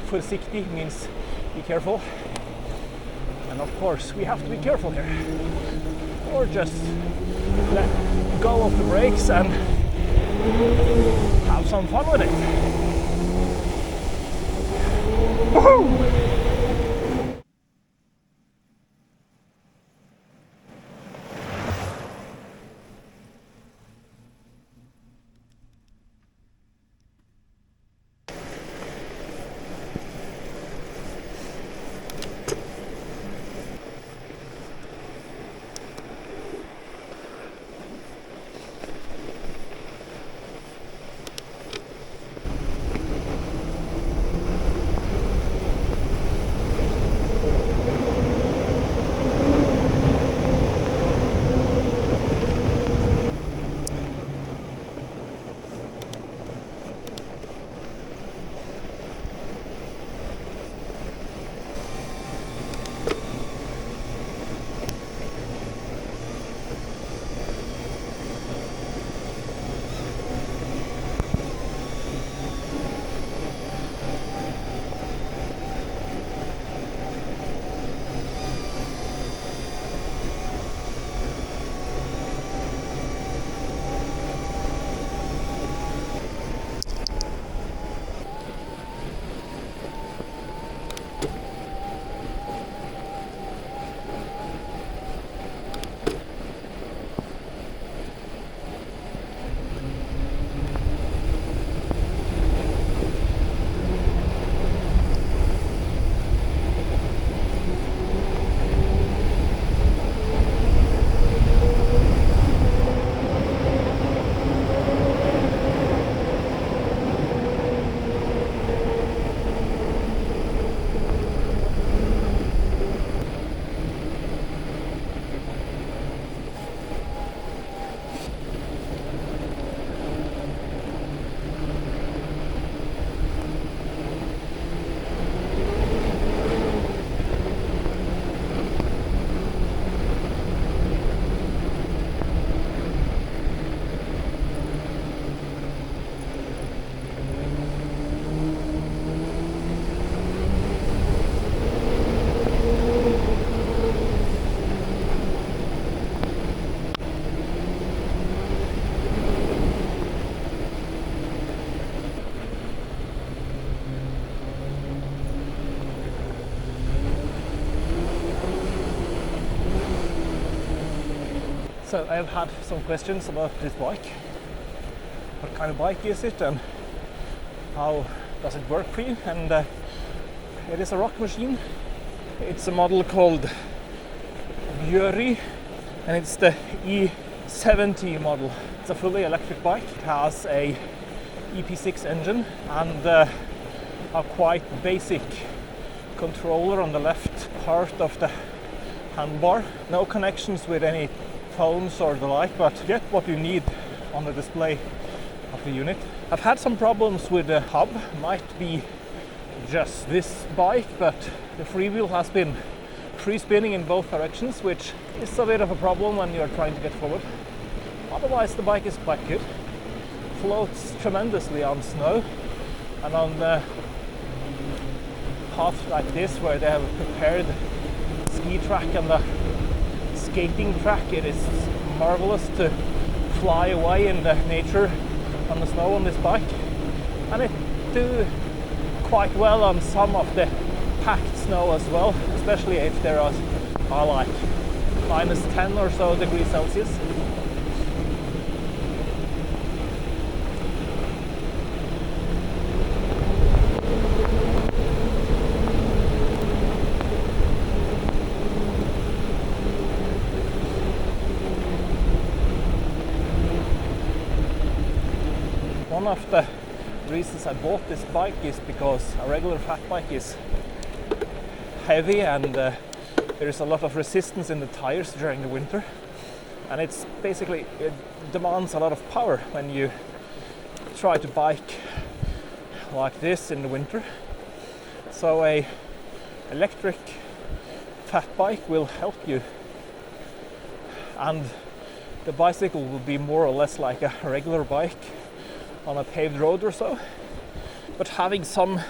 Försiktig means be careful. And of course, we have to be careful here. Or just let go of the brakes and have some fun with it. Woohoo! So I've had some questions about this bike. What kind of bike is it and how does it work for you? And it is a rock machine. It's a model called Björi and it's the E70 model. It's a fully electric bike. It has a EP6 engine and a quite basic controller on the left part of the handbar. No connections with any phones or the like, but get what you need on the display of the unit. I've had some problems with the hub. Might be just this bike, but the freewheel has been free spinning in both directions, which is a bit of a problem when you're trying to get forward. Otherwise the bike is quite good. Floats tremendously on snow and on the path like this where they have prepared ski track and the skating track. It is marvelous to fly away in the nature on the snow on this bike, and it do quite well on some of the packed snow as well, especially if there are like minus 10 or so degrees Celsius. One of the reasons I bought this bike is because a regular fat bike is heavy and there is a lot of resistance in the tires during the winter, and it demands a lot of power when you try to bike like this in the winter. So a electric fat bike will help you, and the bicycle will be more or less like a regular bike on a paved road or so, but having some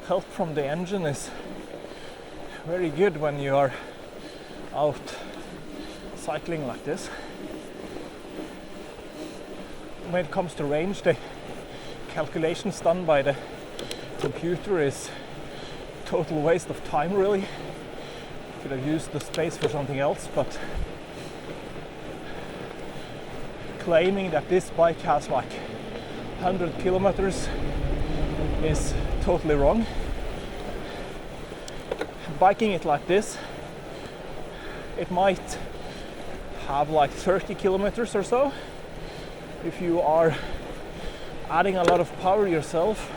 help from the engine is very good when you are out cycling like this. When it comes to range, the calculations done by the computer is total waste of time, really. Could have used the space for something else, but claiming that this bike has like 100 kilometers is totally wrong. Biking it like this, it might have like 30 kilometers or so. If you are adding a lot of power yourself,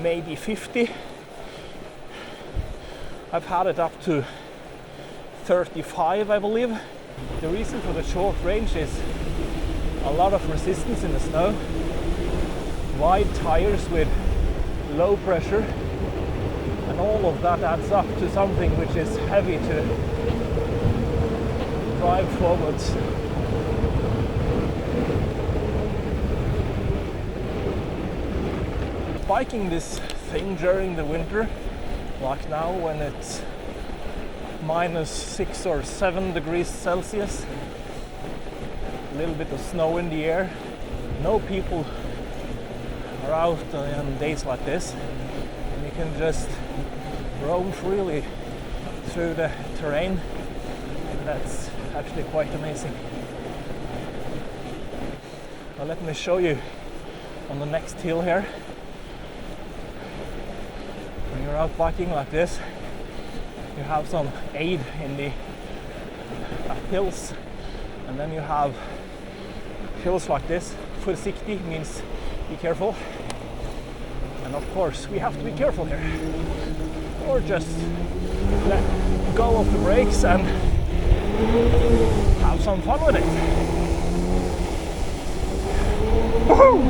maybe 50. I've had it up to 35, I believe. The reason for the short range is a lot of resistance in the snow, wide tires with low pressure, and all of that adds up to something which is heavy to drive forwards. Biking this thing during the winter, like now when it's -6 or 7 degrees Celsius, a little bit of snow in the air, no people are out on days like this, and you can just roam freely through the terrain. That's actually quite amazing. Now let me show you on the next hill here. When you're out biking like this, you have some aid in the hills, and then you have hills like this. Försiktig means be careful, and of course we have to be careful here, or just let go of the brakes and have some fun with it. Woohoo!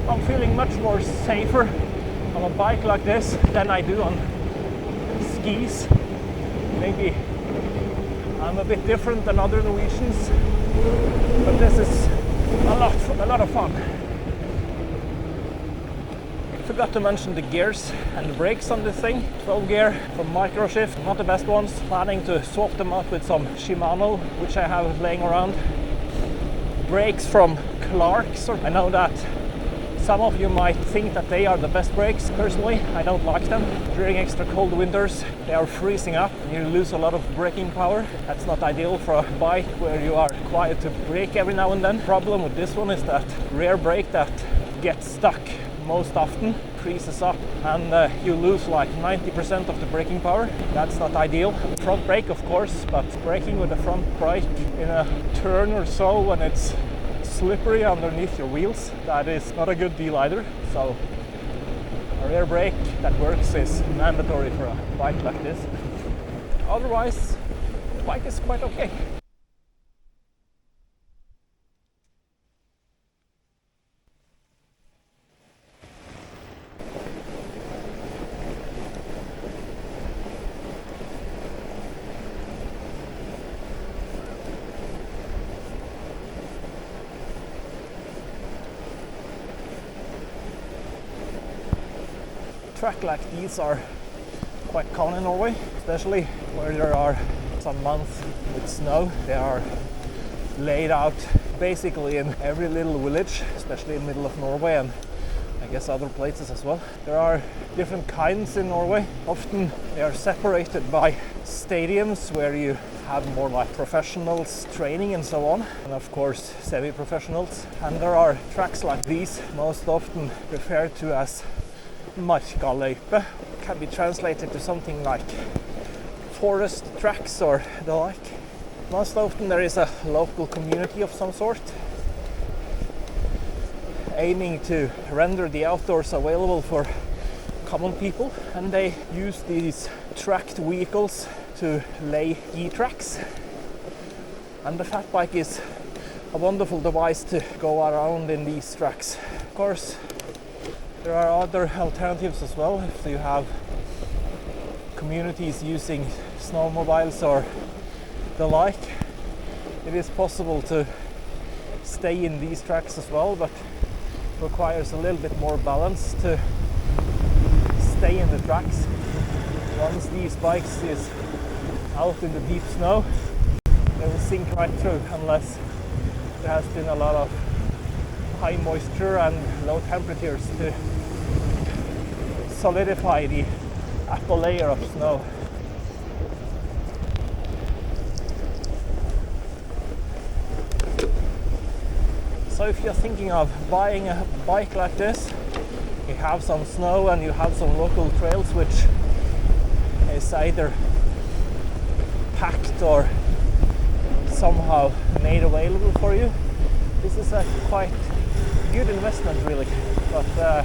I'm feeling much more safer on a bike like this than I do on skis. Maybe I'm a bit different than other Norwegians, but this is a lot of fun. Forgot to mention the gears and the brakes on this thing. 12 gear from Microshift, not the best ones. Planning to swap them out with some Shimano, which I have laying around. Brakes from Clark's. I know that some of you might think that they are the best brakes. Personally, I don't like them. During extra cold winters, they are freezing up and you lose a lot of braking power. That's not ideal for a bike where you are required to brake every now and then. Problem with this one is that rear brake that gets stuck most often freezes up, and you lose like 90% of the braking power. That's not ideal. Front brake, of course, but braking with the front brake in a turn or so when it's slippery underneath your wheels, that is not a good deal either. So a rear brake that works is mandatory for a bike like this. Otherwise, the bike is quite okay. Tracks like these are quite common in Norway, especially where there are some months with snow. They are laid out basically in every little village, especially in the middle of Norway and I guess other places as well. There are different kinds in Norway. Often they are separated by stadiums where you have more like professionals training and so on, and of course semi-professionals. And there are tracks like these, most often referred to as markaløype, can be translated to something like forest tracks or the like. Most often there is a local community of some sort aiming to render the outdoors available for common people, and they use these tracked vehicles to lay e-tracks. And the Fatbike is a wonderful device to go around in these tracks. Of course, there are other alternatives as well. If you have communities using snowmobiles or the like, it is possible to stay in these tracks as well, but requires a little bit more balance to stay in the tracks. Once these bikes is out in the deep snow, they will sink right through unless there has been a lot of high moisture and low temperatures to solidify the upper layer of snow. So if you're thinking of buying a bike like this, you have some snow and you have some local trails which is either packed or somehow made available for you, this is a quite good investment really. But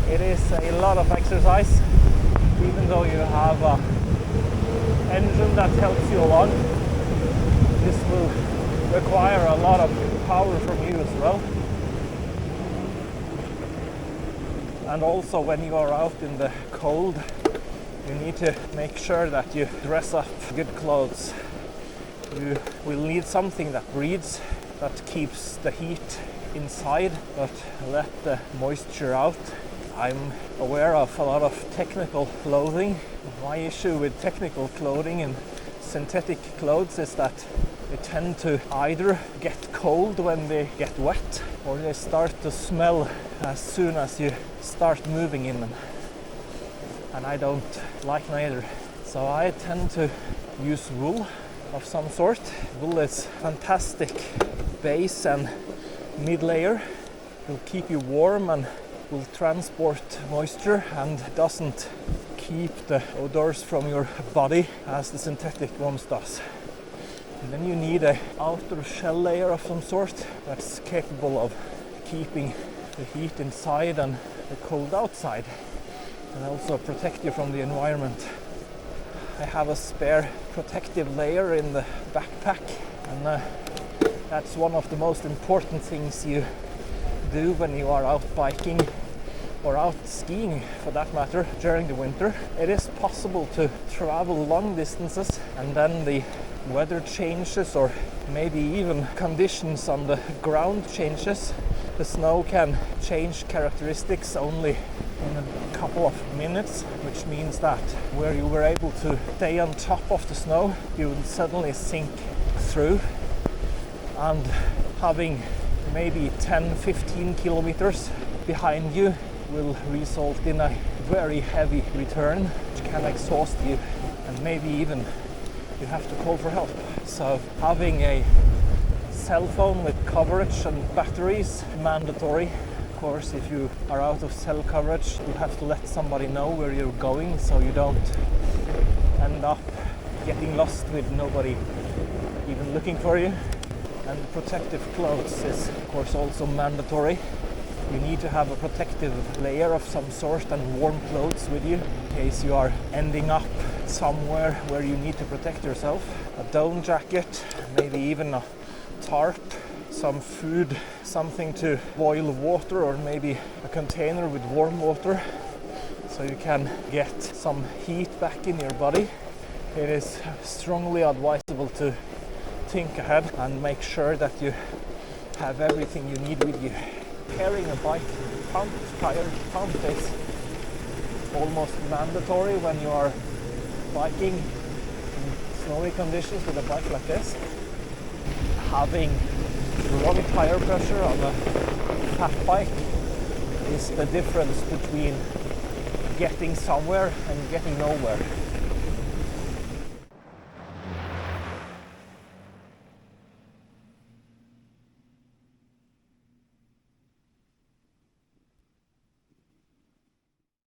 it is a lot of exercise, even though you have an engine that helps you along. This will require a lot of power from you as well. And also when you are out in the cold, you need to make sure that you dress up good clothes. You will need something that breathes, that keeps the heat inside but let the moisture out. I'm aware of a lot of technical clothing. My issue with technical clothing and synthetic clothes is that they tend to either get cold when they get wet or they start to smell as soon as you start moving in them. And I don't like neither. So I tend to use wool of some sort. Wool is fantastic base and mid layer. It will keep you warm and will transport moisture and doesn't keep the odors from your body as the synthetic ones does. And then you need an outer shell layer of some sort that's capable of keeping the heat inside and the cold outside, and also protect you from the environment. I have a spare protective layer in the backpack, and that's one of the most important things you do when you are out biking or out skiing for that matter during the winter. It is possible to travel long distances and then the weather changes or maybe even conditions on the ground changes. The snow can change characteristics only in a couple of minutes, which means that where you were able to stay on top of the snow, you will suddenly sink through, and having maybe 10-15 kilometers behind you will result in a very heavy return, which can exhaust you, and maybe even you have to call for help. So having a cell phone with coverage and batteries mandatory. Of course, if you are out of cell coverage, you have to let somebody know where you're going so you don't end up getting lost with nobody even looking for you. And the protective clothes is of course also mandatory. You need to have a protective layer of some sort and warm clothes with you in case you are ending up somewhere where you need to protect yourself. A down jacket, maybe even a tarp, some food, something to boil water, or maybe a container with warm water so you can get some heat back in your body. It is strongly advisable to think ahead and make sure that you have everything you need with you. Carrying a bike pump, tire pump is almost mandatory when you are biking in snowy conditions with a bike like this. Having wrong tire pressure on a Fatbike is the difference between getting somewhere and getting nowhere.